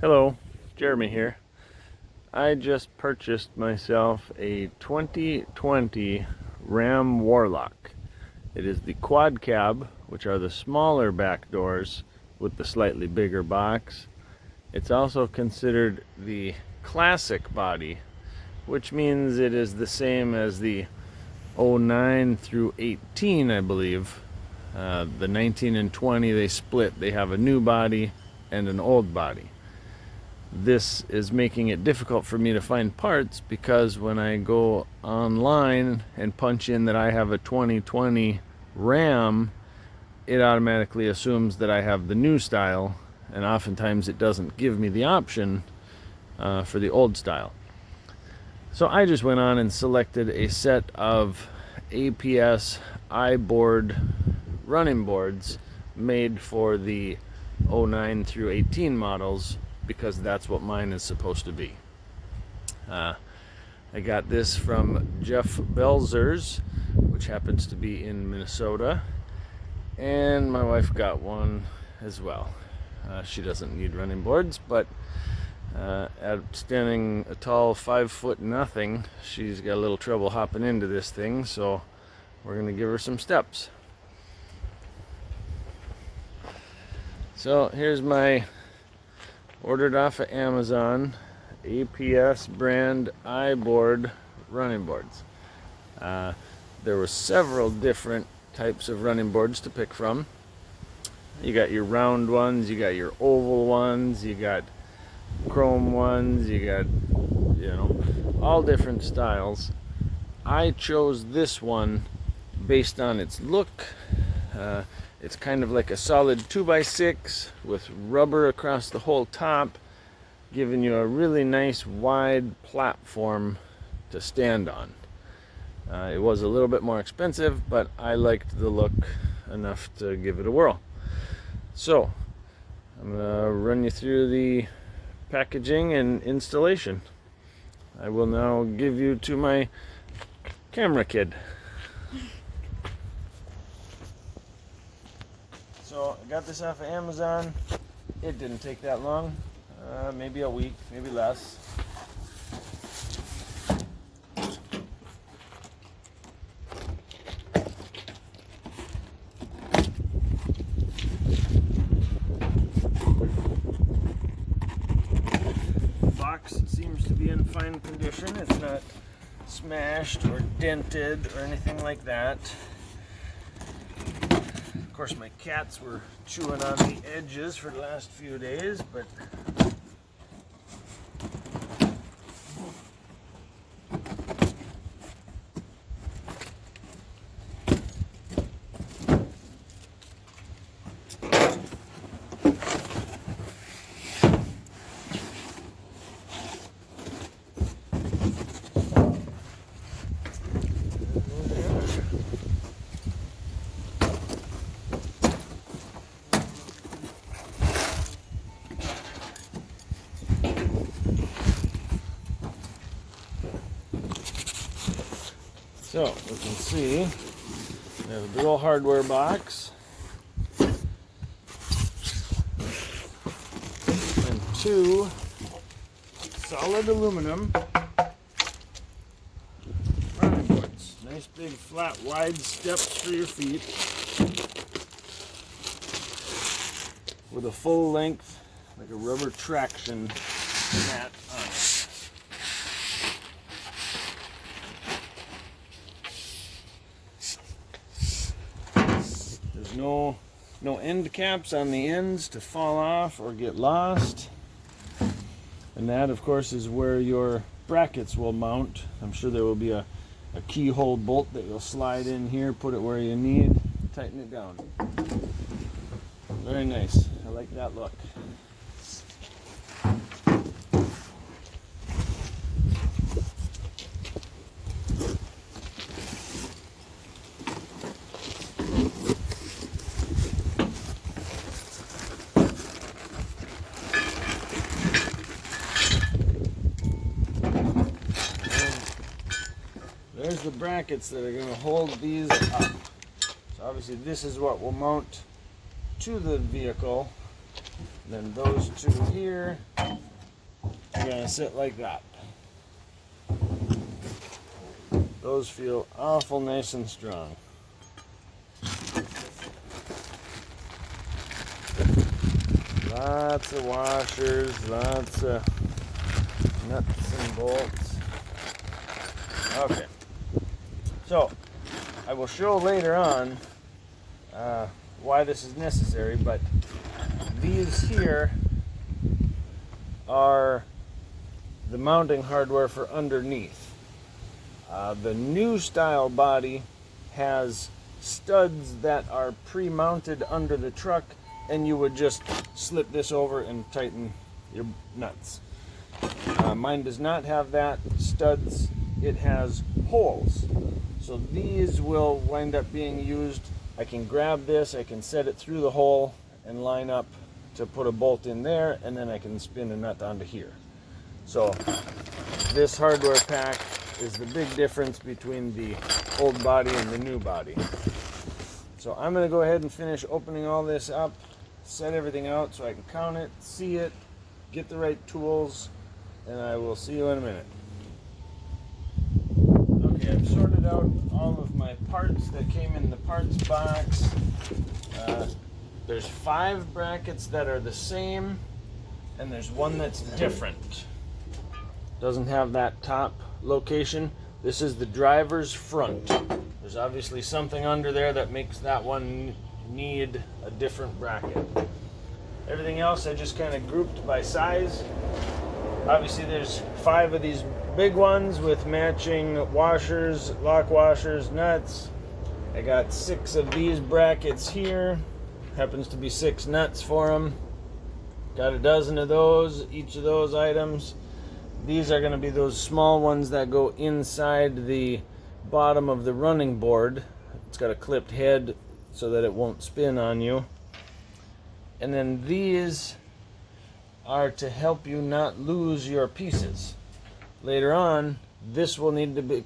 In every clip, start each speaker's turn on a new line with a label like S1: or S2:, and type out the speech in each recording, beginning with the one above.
S1: Hello, Jeremy here. I just purchased myself a 2020 Ram Warlock. It is the quad cab, which are the smaller back doors with the slightly bigger box. It's also considered the classic body, which means it is the same as the 09 through 18, I believe. The 19 and 20, they split. They have a new body and an old body. This is making it difficult for me to find parts because when I go online and punch in that I have a 2020 Ram, it automatically assumes that I have the new style, and oftentimes it doesn't give me the option for the old style. So I just went on and selected a set of APS iBoard running boards made for the 09 through 18 models, because that's what mine is supposed to be. I got this from Jeff Belzer's, which happens to be in Minnesota, and my wife got one as well. She doesn't need running boards, but at standing a tall 5 nothing, she's got a little trouble hopping into this thing, so we're going to give her some steps. So here's my ordered off of Amazon APS brand iBoard running boards. There were several different types of running boards to pick from. You got your round ones, you got your oval ones, you got chrome ones, you got, all different styles. I chose this one based on its look. It's kind of like a solid 2x6 with rubber across the whole top, giving you a really nice wide platform to stand on. It was a little bit more expensive, but I liked the look enough to give it a whirl. So I'm going to run you through the packaging and installation. I will now give you to my camera kid. So I got this off of Amazon. It didn't take that long, maybe a week, maybe less. The box seems to be in fine condition. It's not smashed or dented or anything like that. Of course, my cats were chewing on the edges for the last few days, but so we can see we have a big old hardware box and two solid aluminum running boards. Nice big flat wide steps for your feet with a full length, like a rubber traction mat on it. No end caps on the ends to fall off or get lost. And that, of course, is where your brackets will mount. I'm sure there will be a keyhole bolt that you'll slide in here, put it where you need, tighten it down. Very nice. I like that look. There's the brackets that are going to hold these up. So obviously this is what will mount to the vehicle. then those two here are gonna sit like that. Those feel awful nice and strong. Lots of washers, lots of nuts and bolts. Okay, so I will show later on why this is necessary, but these here are the mounting hardware for underneath. The new style body has studs that are pre-mounted under the truck, and you would just slip this over and tighten your nuts. Mine does not have that studs, it has holes. So these will wind up being used. I can grab this, I can set it through the hole and line up to put a bolt in there, and then I can spin a nut onto here. So this hardware pack is the big difference between the old body and the new body. So I'm going to go ahead and finish opening all this up, set everything out so I can count it, see it, get the right tools, and I will see you in a minute. Okay, I've sorted out all of my parts that came in the parts box. There's 5 brackets that are the same, and there's one that's different. Doesn't have that top location. This is the driver's front. There's obviously something under there that makes that one need a different bracket. Everything else I just kind of grouped by size. Obviously there's 5 of these big ones with matching washers, lock washers, nuts. I got 6 of these brackets here. Happens to be 6 nuts for them. Got a dozen of those, each of those items. These are going to be those small ones that go inside the bottom of the running board. It's got a clipped head so that it won't spin on you. And then these are to help you not lose your pieces. Later on, this will need to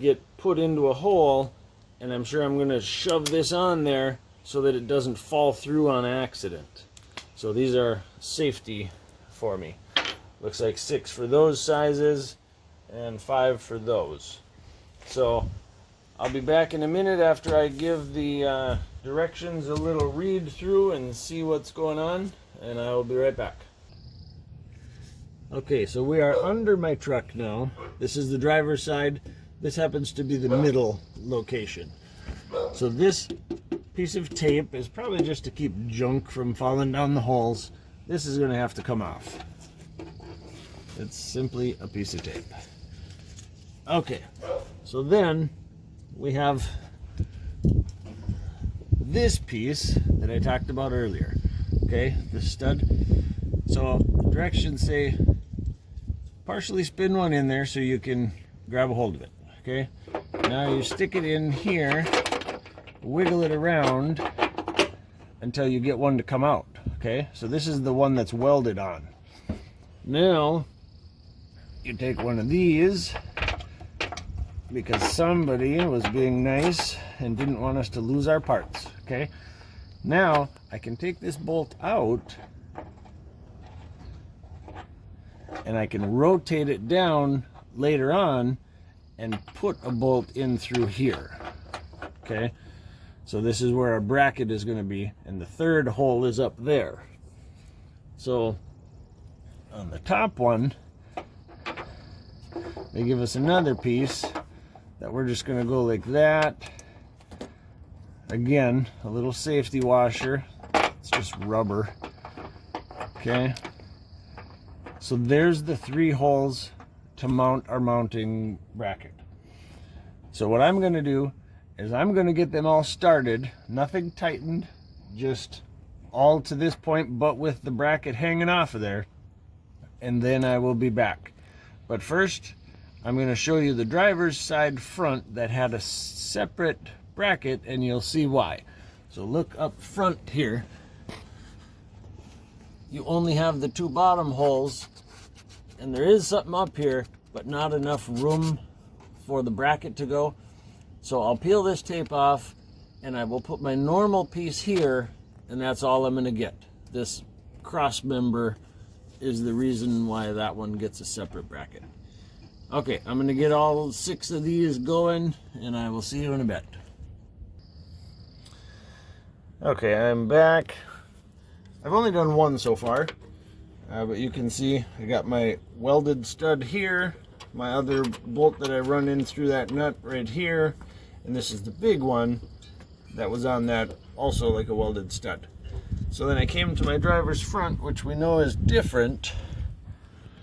S1: get put into a hole, and I'm sure I'm going to shove this on there so that it doesn't fall through on accident. So these are safety for me. Looks like 6 for those sizes and 5 for those. So I'll be back in a minute after I give the directions a little read through and see what's going on, and I will be right back. Okay, so we are under my truck now. This is the driver's side. This happens to be the middle location. So this piece of tape is probably just to keep junk from falling down the holes. This is going to have to come off. It's simply a piece of tape. Okay, so then we have this piece that I talked about earlier. Okay, this stud. So directions say partially spin one in there so you can grab a hold of it. Okay, now you stick it in here, wiggle it around until you get one to come out. Okay, so this is the one that's welded on. Now you take one of these, because somebody was being nice and didn't want us to lose our parts. Okay, now I can take this bolt out and I can rotate it down later on and put a bolt in through here. Okay, so this is where our bracket is going to be, and the third hole is up there. So on the top one, they give us another piece that we're just going to go like that. Again, a little safety washer. It's just rubber. Okay, so there's the 3 holes to mount our mounting bracket. So what I'm going to do is I'm going to get them all started, nothing tightened, just all to this point but with the bracket hanging off of there, and then I will be back. But first I'm going to show you the driver's side front that had a separate bracket, and you'll see why. So look up front here. You only have the 2 bottom holes, and there is something up here, but not enough room for the bracket to go. So I'll peel this tape off, and I will put my normal piece here, and that's all I'm going to get. This cross member is the reason why that one gets a separate bracket. Okay, I'm going to get all 6 of these going, and I will see you in a bit. Okay, I'm back. I've only done one so far, but you can see I got my welded stud here, my other bolt that I run in through that nut right here, and this is the big one that was on that, also like a welded stud. So then I came to my driver's front, which we know is different,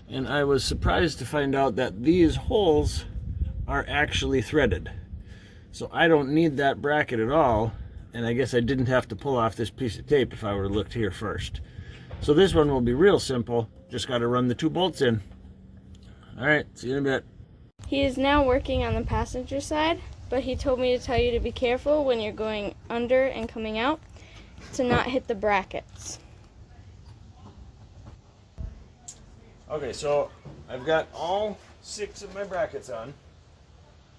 S1: and I was surprised to find out that these holes are actually threaded. So I don't need that bracket at all, and I guess I didn't have to pull off this piece of tape if I would have looked here first. So this one will be real simple, just got to run the 2 bolts in. Alright, see you in a bit.
S2: He is now working on the passenger side, but he told me to tell you to be careful when you're going under and coming out to not hit the brackets.
S1: Okay, so I've got all 6 of my brackets on,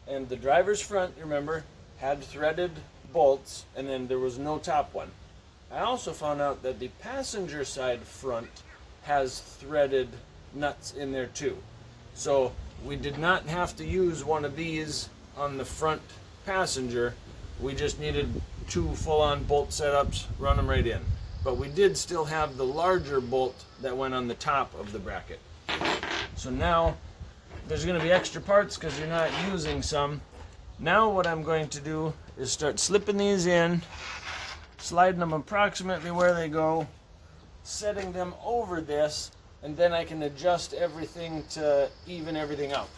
S1: and the driver's front, you remember, had threaded bolts, and then there was no top one. I also found out that the passenger side front has threaded nuts in there too. So we did not have to use one of these on the front passenger. We just needed 2 full-on bolt setups, run them right in. But we did still have the larger bolt that went on the top of the bracket. So now there's going to be extra parts because you're not using some. Now what I'm going to do is start slipping these in, sliding them approximately where they go, setting them over this, and then I can adjust everything to even everything out.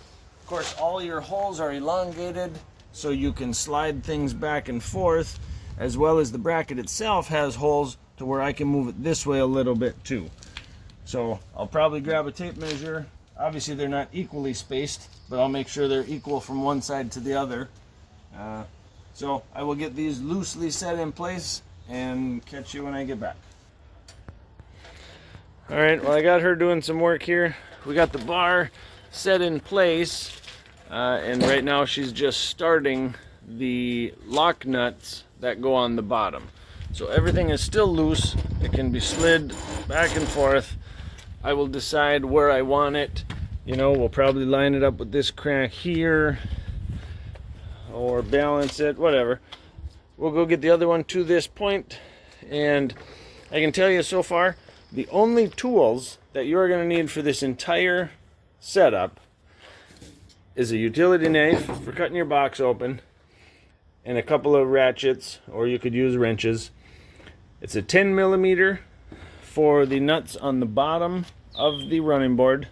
S1: Of course, all your holes are elongated, so you can slide things back and forth, as well as the bracket itself has holes to where I can move it this way a little bit too. So I'll probably grab a tape measure. Obviously they're not equally spaced, but I'll make sure they're equal from one side to the other. So I will get these loosely set in place and catch you when I get back. All right, well, I got her doing some work here. We got the bar set in place, and right now she's just starting the lock nuts that go on the bottom. So everything is still loose. It can be slid back and forth. I will decide where I want it. You know, we'll probably line it up with this crack here or balance it, whatever. We'll go get the other one to this point, and I can tell you so far, the only tools that you're going to need for this entire setup is a utility knife for cutting your box open and a couple of ratchets, or you could use wrenches. It's a 10 millimeter for the nuts on the bottom of the running board.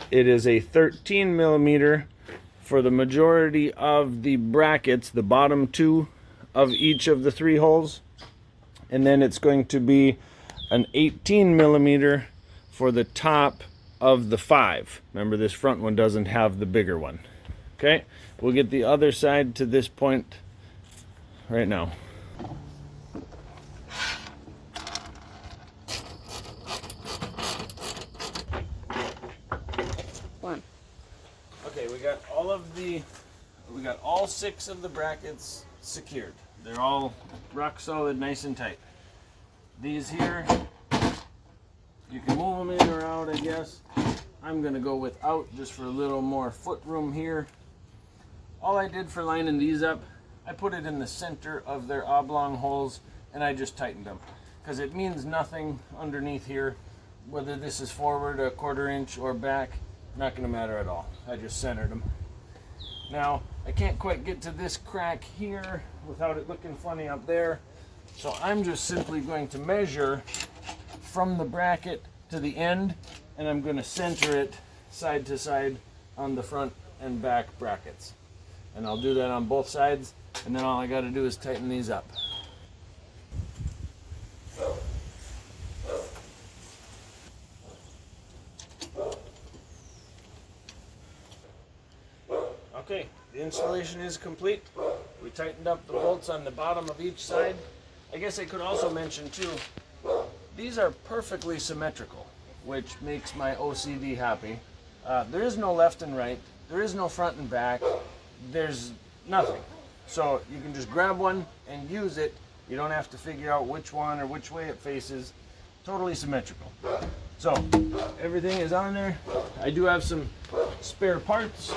S1: It is a 13 millimeter for the majority of the brackets, the bottom 2 of each of the 3 holes. And then it's going to be an 18 millimeter for the top of the 5. Remember, this front one doesn't have the bigger one. Okay, we'll get the other side to this point right now. Okay, we got all 6 of the brackets secured. They're all rock solid, nice and tight. These here, you can move them in or out, I guess. I'm gonna go without, just for a little more foot room here. All I did for lining these up, I put it in the center of their oblong holes, and I just tightened them, because it means nothing underneath here, whether this is forward a 1/4 inch or back. Not going to matter at all. I just centered them. Now, I can't quite get to this crack here without it looking funny up there. So I'm just simply going to measure from the bracket to the end, and I'm going to center it side to side on the front and back brackets. And I'll do that on both sides, and then all I got to do is tighten these up. Okay, the installation is complete. We tightened up the bolts on the bottom of each side. I guess I could also mention too, these are perfectly symmetrical, which makes my OCD happy. There is no left and right. There is no front and back. There's nothing. So you can just grab one and use it. You don't have to figure out which one or which way it faces. totally symmetrical. So everything is on there. I do have some spare parts.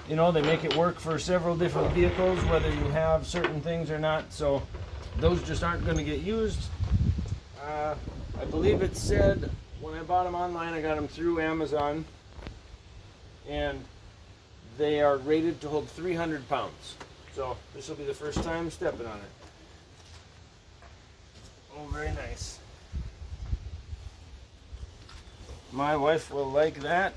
S1: You know, they make it work for several different vehicles, whether you have certain things or not. So those just aren't going to get used. I believe it said when I bought them online, I got them through Amazon, and they are rated to hold 300 pounds. So this will be the first time stepping on it. Oh, very nice. My wife will like that.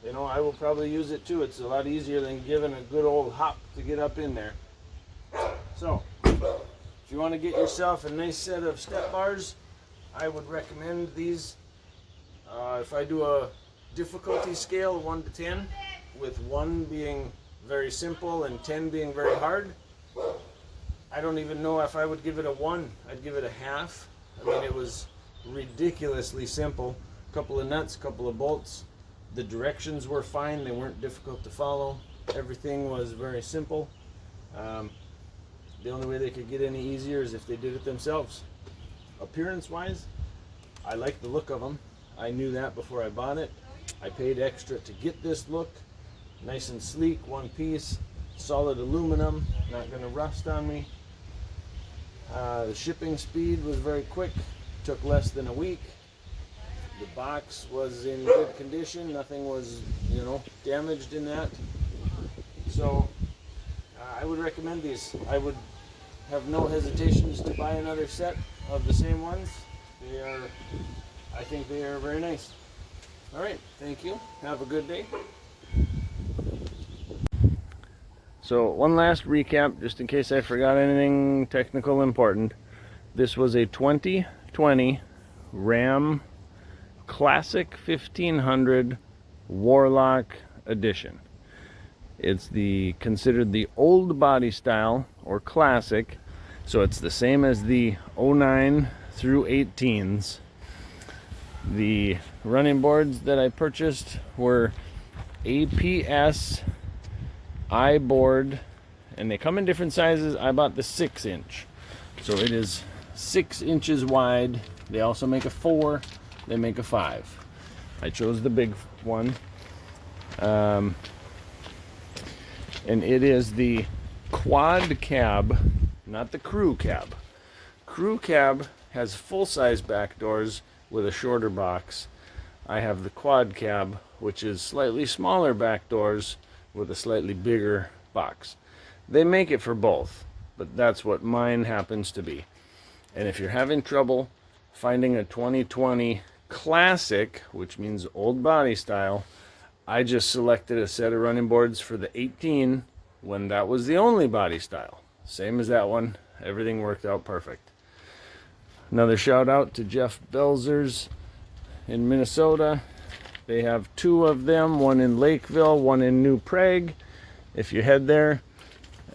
S1: You know, I will probably use it too. It's a lot easier than giving a good old hop to get up in there. So, if you want to get yourself a nice set of step bars, I would recommend these. If I do a difficulty scale of 1 to 10, with 1 being very simple and 10 being very hard, I don't even know if I would give it a 1. I'd give it a half. I mean, it was ridiculously simple. A couple of nuts, a couple of bolts. The directions were fine. They weren't difficult to follow. Everything was very simple. The only way they could get any easier is if they did it themselves. Appearance-wise, I like the look of them. I knew that before I bought it. I paid extra to get this look. Nice and sleek, one piece, solid aluminum, not going to rust on me. The shipping speed was very quick, took less than a week. The box was in good condition, nothing was, you know, damaged in that. So I would recommend these. I would have no hesitations to buy another set of the same ones. I think they are very nice. All right, thank you. Have a good day. So one last recap, just in case I forgot anything technical important. This was a 2020 Ram Classic 1500 Warlock Edition. It's considered the old body style, or classic, so it's the same as the 09 through 18s. The running boards that I purchased were APS iBoard, and they come in different sizes. I bought the 6-inch, so it is 6 inches wide. They also make a 4, they make a 5. I chose the big one. And it is the quad cab, not the crew cab. Crew cab has full-size back doors with a shorter box. I have the quad cab, which is slightly smaller back doors with a slightly bigger box. They make it for both, but that's what mine happens to be. And if you're having trouble finding a 2020 Classic, which means old body style, I just selected a set of running boards for the 18 when that was the only body style. Same as that one. Everything worked out perfect. Another shout out to Jeff Belzers in Minnesota. They have 2 of them, one in Lakeville, one in New Prague. If you head there,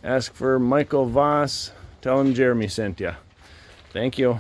S1: ask for Michael Voss. Tell him Jeremy sent you. Thank you.